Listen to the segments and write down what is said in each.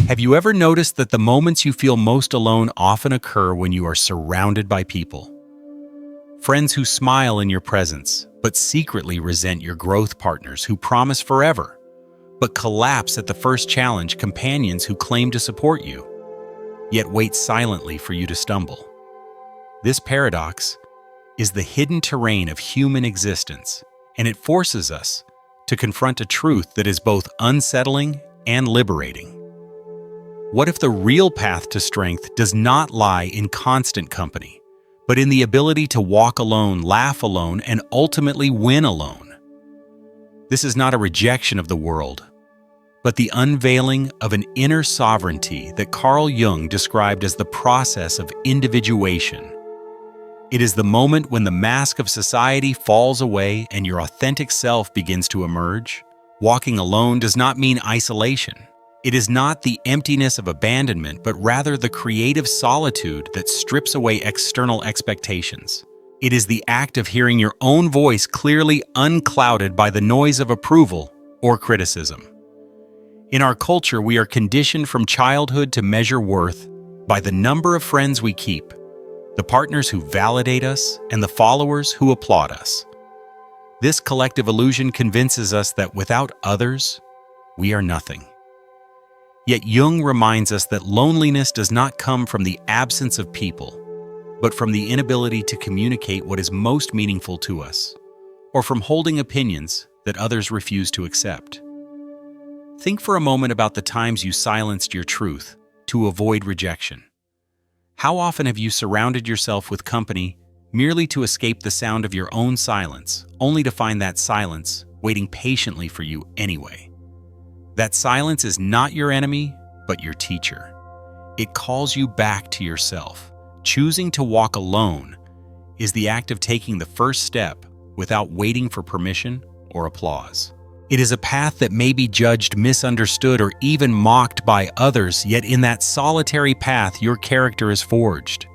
Have you ever noticed that the moments you feel most alone often occur when you are surrounded by people? Friends who smile in your presence, but secretly resent your growth partners who promise forever, but collapse at the first challenge, companions who claim to support you, yet wait silently for you to stumble. This paradox is the hidden terrain of human existence, and it forces us to confront a truth that is both unsettling and liberating. What if the real path to strength does not lie in constant company, but in the ability to walk alone, laugh alone, and ultimately win alone? This is not a rejection of the world, but the unveiling of an inner sovereignty that Carl Jung described as the process of individuation. It is the moment when the mask of society falls away and your authentic self begins to emerge. Walking alone does not mean isolation. It is not the emptiness of abandonment, but rather the creative solitude that strips away external expectations. It is the act of hearing your own voice clearly, unclouded by the noise of approval or criticism. In our culture, we are conditioned from childhood to measure worth by the number of friends we keep, the partners who validate us, and the followers who applaud us. This collective illusion convinces us that without others, we are nothing. Yet Jung reminds us that loneliness does not come from the absence of people, but from the inability to communicate what is most meaningful to us, or from holding opinions that others refuse to accept. Think for a moment about the times you silenced your truth to avoid rejection. How often have you surrounded yourself with company merely to escape the sound of your own silence, only to find that silence waiting patiently for you anyway? That silence is not your enemy, but your teacher. It calls you back to yourself. Choosing to walk alone is the act of taking the first step without waiting for permission or applause. It is a path that may be judged, misunderstood, or even mocked by others, yet in that solitary path your character is forged.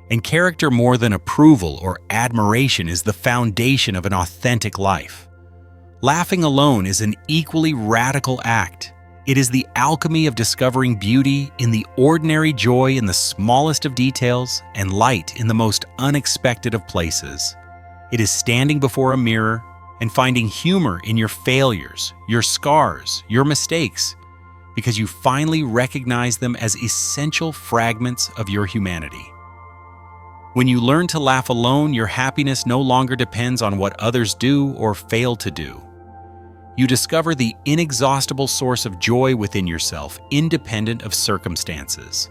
And character, more than approval or admiration, is the foundation of an authentic life. Laughing alone is an equally radical act. It is the alchemy of discovering beauty in the ordinary, joy in the smallest of details, and light in the most unexpected of places. It is standing before a mirror and finding humor in your failures, your scars, your mistakes, because you finally recognize them as essential fragments of your humanity. When you learn to laugh alone, your happiness no longer depends on what others do or fail to do. You discover the inexhaustible source of joy within yourself, independent of circumstances.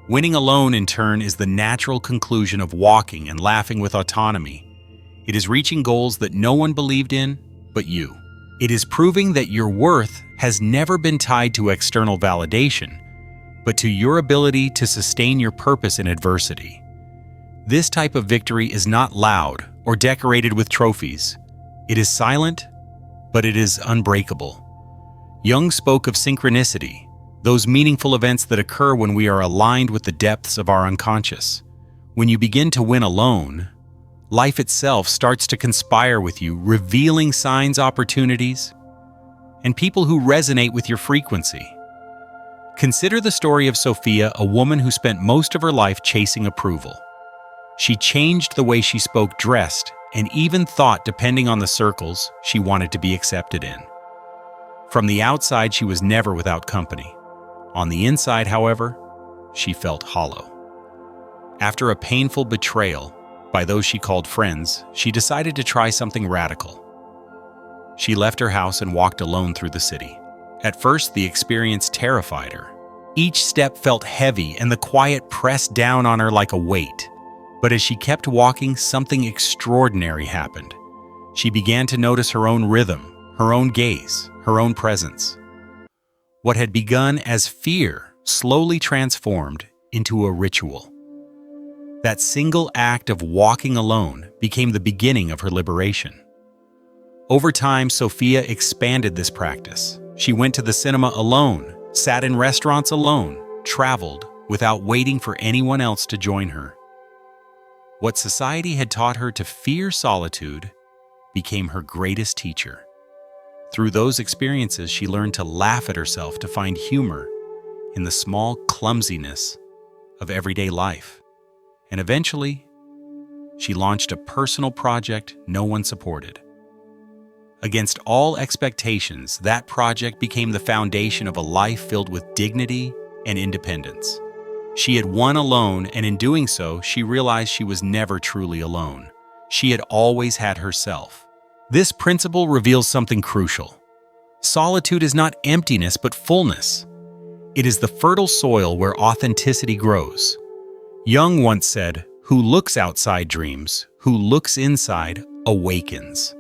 Winning alone, in turn, is the natural conclusion of walking and laughing with autonomy. It is reaching goals that no one believed in but you. It is proving that your worth has never been tied to external validation, but to your ability to sustain your purpose in adversity. This type of victory is not loud or decorated with trophies. It is silent, but it is unbreakable. Jung spoke of synchronicity, those meaningful events that occur when we are aligned with the depths of our unconscious. When you begin to win alone, life itself starts to conspire with you, revealing signs, opportunities, and people who resonate with your frequency. Consider the story of Sophia, a woman who spent most of her life chasing approval. She changed the way she spoke, dressed, and even thought, depending on the circles she wanted to be accepted in. From the outside, she was never without company. On the inside, however, she felt hollow. After a painful betrayal by those she called friends, she decided to try something radical. She left her house and walked alone through the city. At first, the experience terrified her. Each step felt heavy, and the quiet pressed down on her like a weight. But as she kept walking, something extraordinary happened. She began to notice her own rhythm, her own gaze, her own presence. What had begun as fear slowly transformed into a ritual. That single act of walking alone became the beginning of her liberation. Over time, Sophia expanded this practice. She went to the cinema alone, sat in restaurants alone, traveled without waiting for anyone else to join her. What society had taught her to fear solitude became her greatest teacher. Through those experiences, she learned to laugh at herself, to find humor, in the small clumsiness of everyday life. And eventually, she launched a personal project no one supported. Against all expectations, that project became the foundation of a life filled with dignity and independence. She had won alone, and in doing so, she realized she was never truly alone. She had always had herself. This principle reveals something crucial. Solitude is not emptiness, but fullness. It is the fertile soil where authenticity grows. Jung once said, "Who looks outside dreams, who looks inside awakens."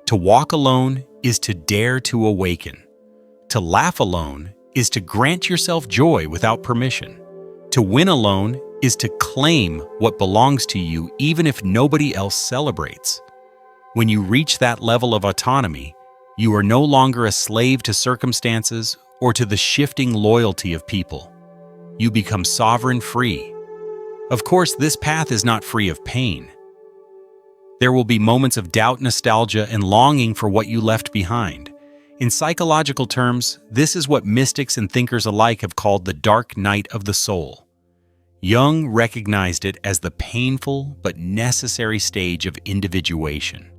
To walk alone is to dare to awaken. To laugh alone is to grant yourself joy without permission. To win alone is to claim what belongs to you even if nobody else celebrates. When you reach that level of autonomy, you are no longer a slave to circumstances or to the shifting loyalty of people. You become sovereign free. Of course, this path is not free of pain. There will be moments of doubt, nostalgia, and longing for what you left behind. In psychological terms, this is what mystics and thinkers alike have called the dark night of the soul. Jung recognized it as the painful but necessary stage of individuation.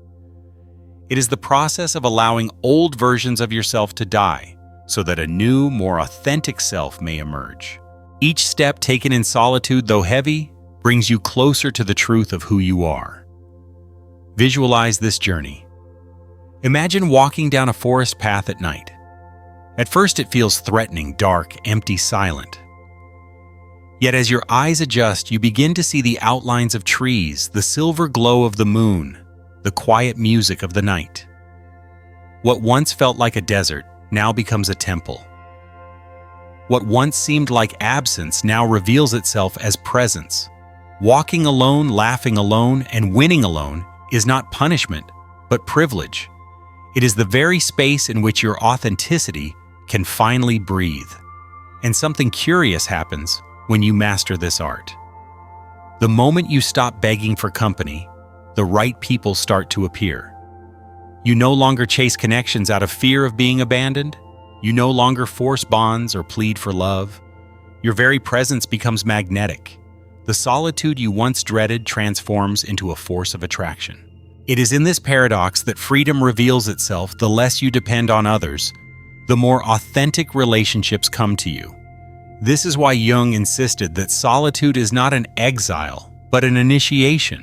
It is the process of allowing old versions of yourself to die, so that a new, more authentic self may emerge. Each step taken in solitude, though heavy, brings you closer to the truth of who you are. Visualize this journey. Imagine walking down a forest path at night. At first it feels threatening, dark, empty, silent. Yet as your eyes adjust, you begin to see the outlines of trees, the silver glow of the moon, the quiet music of the night. What once felt like a desert now becomes a temple. What once seemed like absence now reveals itself as presence. Walking alone, laughing alone, and winning alone is not punishment, but privilege. It is the very space in which your authenticity can finally breathe. And something curious happens when you master this art. The moment you stop begging for company, the right people start to appear. You no longer chase connections out of fear of being abandoned. You no longer force bonds or plead for love. Your very presence becomes magnetic. The solitude you once dreaded transforms into a force of attraction. It is in this paradox that freedom reveals itself. The less you depend on others, the more authentic relationships come to you. This is why Jung insisted that solitude is not an exile, but an initiation.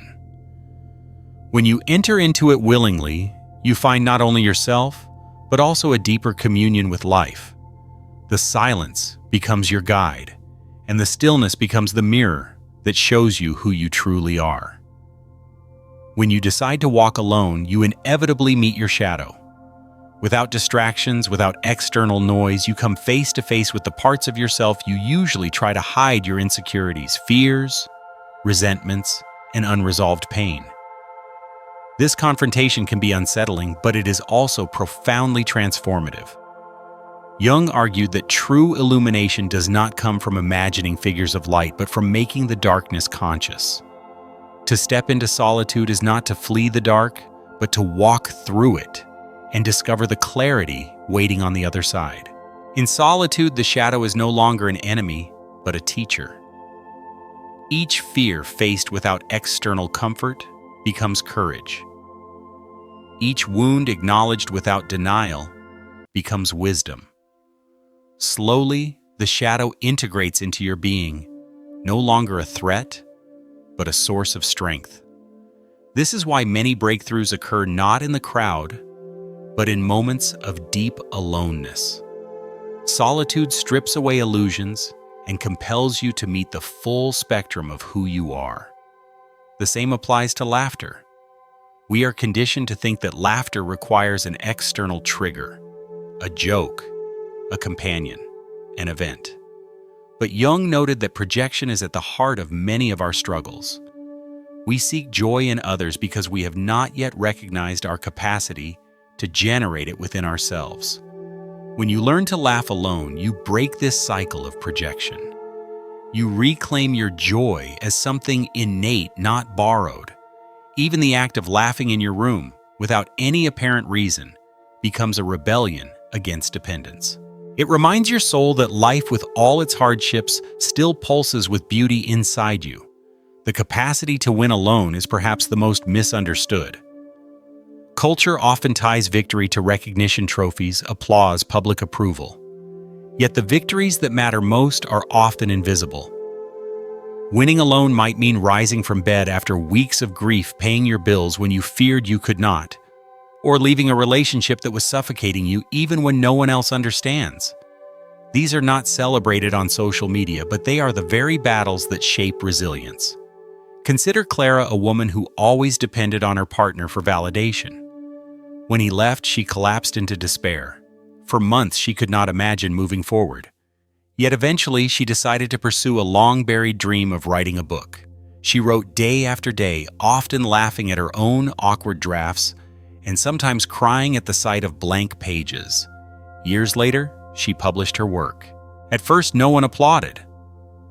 When you enter into it willingly, you find not only yourself, but also a deeper communion with life. The silence becomes your guide, and the stillness becomes the mirror that shows you who you truly are. When you decide to walk alone, you inevitably meet your shadow. Without distractions, without external noise, you come face to face with the parts of yourself you usually try to hide: your insecurities, fears, resentments, and unresolved pain. This confrontation can be unsettling, but it is also profoundly transformative. Jung argued that true illumination does not come from imagining figures of light, but from making the darkness conscious. To step into solitude is not to flee the dark, but to walk through it and discover the clarity waiting on the other side. In solitude, the shadow is no longer an enemy, but a teacher. Each fear faced without external comfort becomes courage. Each wound acknowledged without denial becomes wisdom. Slowly, the shadow integrates into your being, no longer a threat, but a source of strength. This is why many breakthroughs occur not in the crowd, but in moments of deep aloneness. Solitude strips away illusions and compels you to meet the full spectrum of who you are. The same applies to laughter. We are conditioned to think that laughter requires an external trigger, a joke, a companion, an event. But Jung noted that projection is at the heart of many of our struggles. We seek joy in others because we have not yet recognized our capacity to generate it within ourselves. When you learn to laugh alone, you break this cycle of projection. You reclaim your joy as something innate, not borrowed. Even the act of laughing in your room, without any apparent reason, becomes a rebellion against dependence. It reminds your soul that life, with all its hardships, still pulses with beauty inside you. The capacity to win alone is perhaps the most misunderstood. Culture often ties victory to recognition trophies, applause, public approval. Yet the victories that matter most are often invisible. Winning alone might mean rising from bed after weeks of grief, paying your bills when you feared you could not, or leaving a relationship that was suffocating you even when no one else understands. These are not celebrated on social media, but they are the very battles that shape resilience. Consider Clara, a woman who always depended on her partner for validation. When he left, she collapsed into despair. For months, she could not imagine moving forward. Yet eventually, she decided to pursue a long-buried dream of writing a book. She wrote day after day, often laughing at her own awkward drafts and sometimes crying at the sight of blank pages. Years later, she published her work. At first, no one applauded,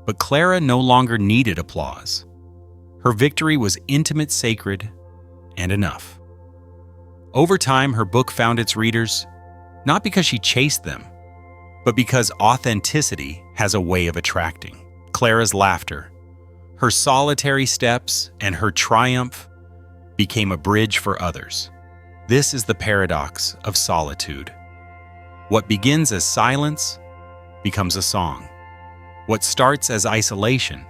but Clara no longer needed applause. Her victory was intimate, sacred, and enough. Over time, her book found its readers, not because she chased them, but because authenticity has a way of attracting. Clara's laughter, her solitary steps, and her triumph became a bridge for others. This is the paradox of solitude. What begins as silence becomes a song. What starts as isolation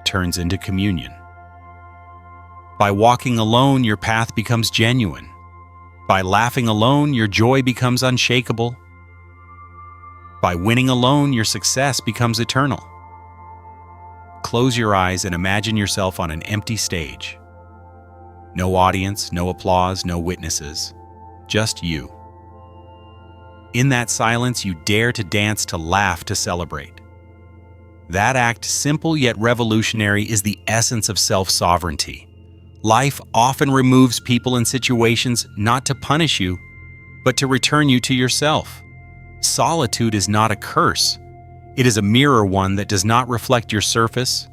turns into communion. By walking alone, your path becomes genuine. By laughing alone, your joy becomes unshakable. By winning alone, your success becomes eternal. Close your eyes and imagine yourself on an empty stage. No audience, no applause, no witnesses, just you. In that silence, you dare to dance, to laugh, to celebrate. That act, simple yet revolutionary, is the essence of self-sovereignty. Life often removes people and situations not to punish you, but to return you to yourself. Solitude is not a curse. It is a mirror, one that does not reflect your surface,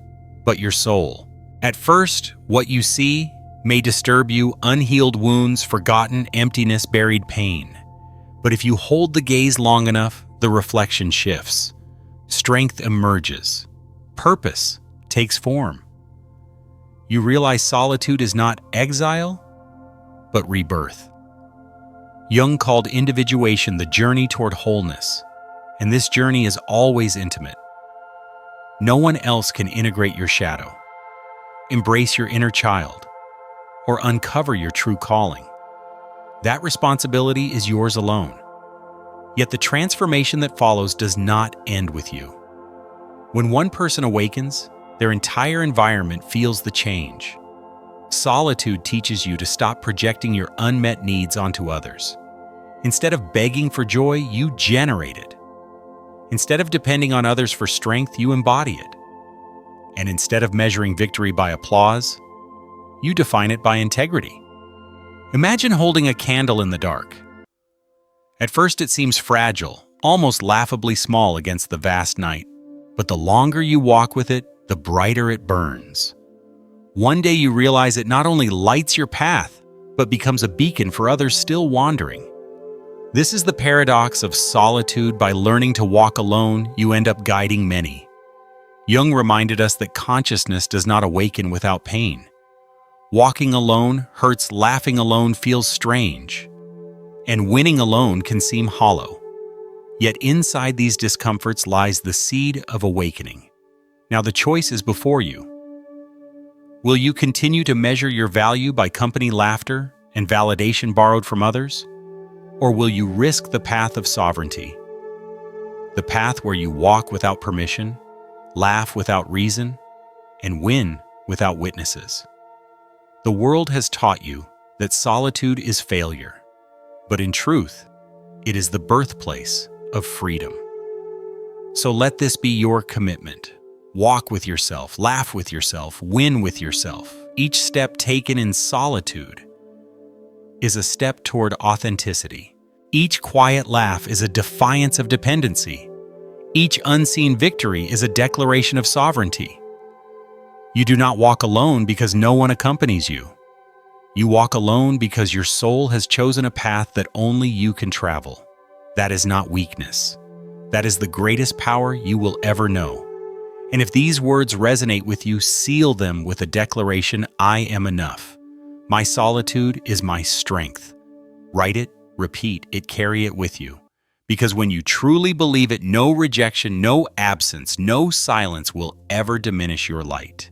but your soul. At first, what you see may disturb you: unhealed wounds, forgotten emptiness, buried pain. But if you hold the gaze long enough, the reflection shifts. Strength emerges. Purpose takes form. You realize solitude is not exile, but rebirth. Jung called individuation the journey toward wholeness, and this journey is always intimate. No one else can integrate your shadow, embrace your inner child, or uncover your true calling. That responsibility is yours alone. Yet the transformation that follows does not end with you. When one person awakens, their entire environment feels the change. Solitude teaches you to stop projecting your unmet needs onto others. Instead of begging for joy, you generate it. Instead of depending on others for strength, you embody it. And instead of measuring victory by applause, you define it by integrity. Imagine holding a candle in the dark. At first it seems fragile, almost laughably small against the vast night. But the longer you walk with it, the brighter it burns. One day you realize it not only lights your path, but becomes a beacon for others still wandering. This is the paradox of solitude. By learning to walk alone, you end up guiding many. Jung reminded us that consciousness does not awaken without pain. Walking alone hurts, laughing alone feels strange, and winning alone can seem hollow. Yet inside these discomforts lies the seed of awakening. Now the choice is before you. Will you continue to measure your value by company, laughter, and validation borrowed from others? Or will you risk the path of sovereignty? The path where you walk without permission, laugh without reason, and win without witnesses. The world has taught you that solitude is failure, but in truth, it is the birthplace of freedom. So let this be your commitment. Walk with yourself, laugh with yourself, win with yourself. Each step taken in solitude is a step toward authenticity. Each quiet laugh is a defiance of dependency. Each unseen victory is a declaration of sovereignty. You do not walk alone because no one accompanies you. You walk alone because your soul has chosen a path that only you can travel. That is not weakness. That is the greatest power you will ever know. And if these words resonate with you, seal them with a declaration, I am enough. My solitude is my strength. Write it, repeat it, carry it with you. Because when you truly believe it, no rejection, no absence, no silence will ever diminish your light.